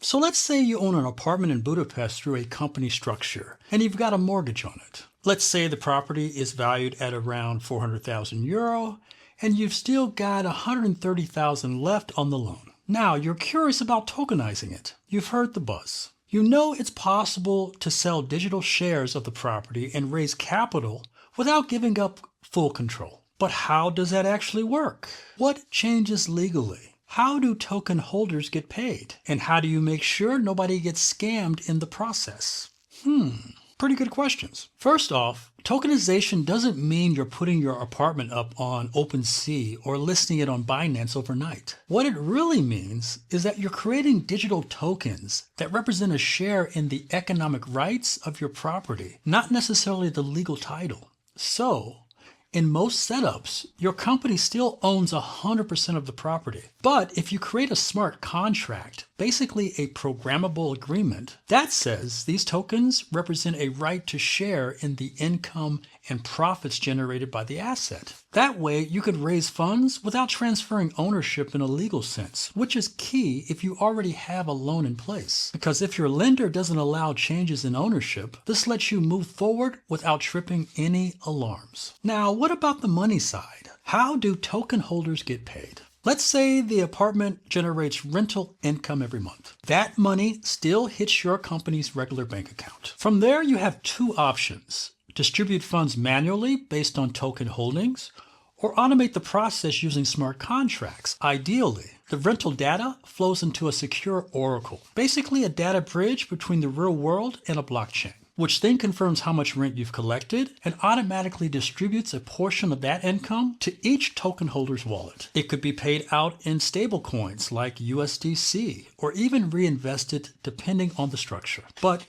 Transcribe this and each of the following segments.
So let's say you own an apartment in Budapest through a company structure, and you've got a mortgage on it. Let's say the property is valued at around 400,000 euro, and you've still got 130,000 left on the loan. Now you're curious about tokenizing it. You've heard the buzz. You know it's possible to sell digital shares of the property and raise capital without giving up full control. But how does that actually work? What changes legally? How do token holders get paid? And how do you make sure nobody gets scammed in the process? Pretty good questions. First off, tokenization doesn't mean you're putting your apartment up on OpenSea or listing it on Binance overnight. What it really means is that you're creating digital tokens that represent a share in the economic rights of your property, not necessarily the legal title. So, in most setups, your company still owns 100% of the property. But if you create a smart contract, basically a programmable agreement, that says these tokens represent a right to share in the income and profits generated by the asset. That way, you could raise funds without transferring ownership in a legal sense, which is key if you already have a loan in place. Because if your lender doesn't allow changes in ownership, this lets you move forward without tripping any alarms. Now, what about the money side? How do token holders get paid? Let's say the apartment generates rental income every month. That money still hits your company's regular bank account. From there, you have two options: distribute funds manually based on token holdings, or automate the process using smart contracts. Ideally, the rental data flows into a secure oracle, basically a data bridge between the real world and a blockchain, which then confirms how much rent you've collected and automatically distributes a portion of that income to each token holder's wallet. It could be paid out in stablecoins like USDC or even reinvested depending on the structure. But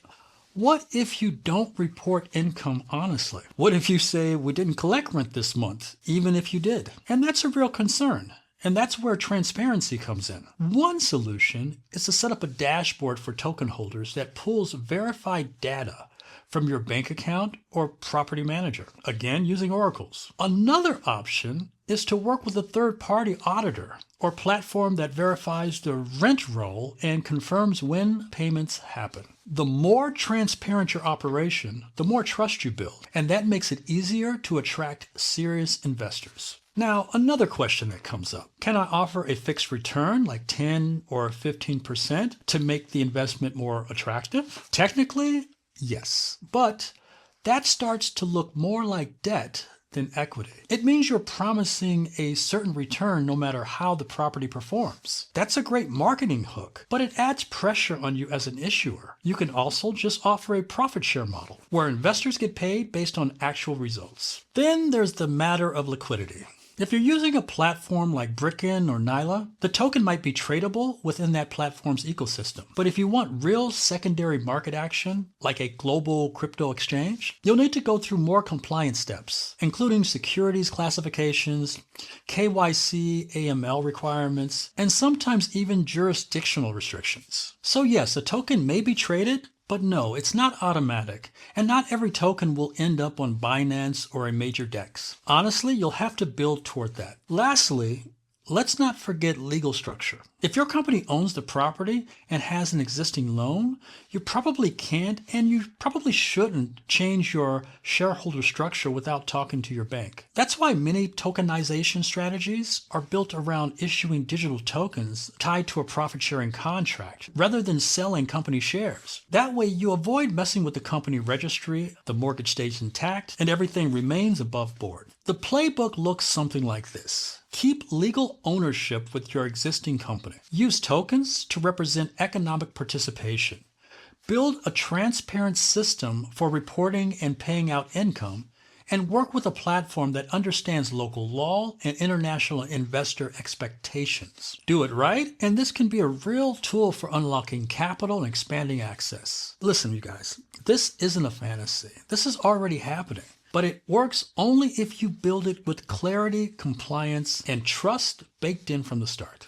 what if you don't report income honestly? What if you say, we didn't collect rent this month, even if you did? And that's a real concern. And that's where transparency comes in. One solution is to set up a dashboard for token holders that pulls verified data from your bank account or property manager, again using oracles. Another option is to work with a third-party auditor or platform that verifies the rent roll and confirms when payments happen. The more transparent your operation, the more trust you build, and that makes it easier to attract serious investors. Now, another question that comes up: can I offer a fixed return like 10 or 15% to make the investment more attractive? Technically, yes, but that starts to look more like debt than equity. It means you're promising a certain return no matter how the property performs. That's a great marketing hook, but it adds pressure on you as an issuer. You can also just offer a profit share model where investors get paid based on actual results. Then there's the matter of liquidity. If you're using a platform like Bricken or Nyla, the token might be tradable within that platform's ecosystem. But if you want real secondary market action, like a global crypto exchange, you'll need to go through more compliance steps, including securities classifications, KYC, AML requirements, and sometimes even jurisdictional restrictions. So yes, a token may be traded, but no, it's not automatic, and not every token will end up on Binance or a major DEX. Honestly, you'll have to build toward that. Lastly, let's not forget legal structure. If your company owns the property and has an existing loan, you probably can't and you probably shouldn't change your shareholder structure without talking to your bank. That's why many tokenization strategies are built around issuing digital tokens tied to a profit-sharing contract rather than selling company shares. That way you avoid messing with the company registry, the mortgage stays intact, and everything remains above board. The playbook looks something like this. Keep legal ownership with your existing company. Use tokens to represent economic participation. Build a transparent system for reporting and paying out income, and work with a platform that understands local law and international investor expectations. Do it right, and this can be a real tool for unlocking capital and expanding access. Listen, you guys, this isn't a fantasy. This is already happening. But it works only if you build it with clarity, compliance, and trust baked in from the start.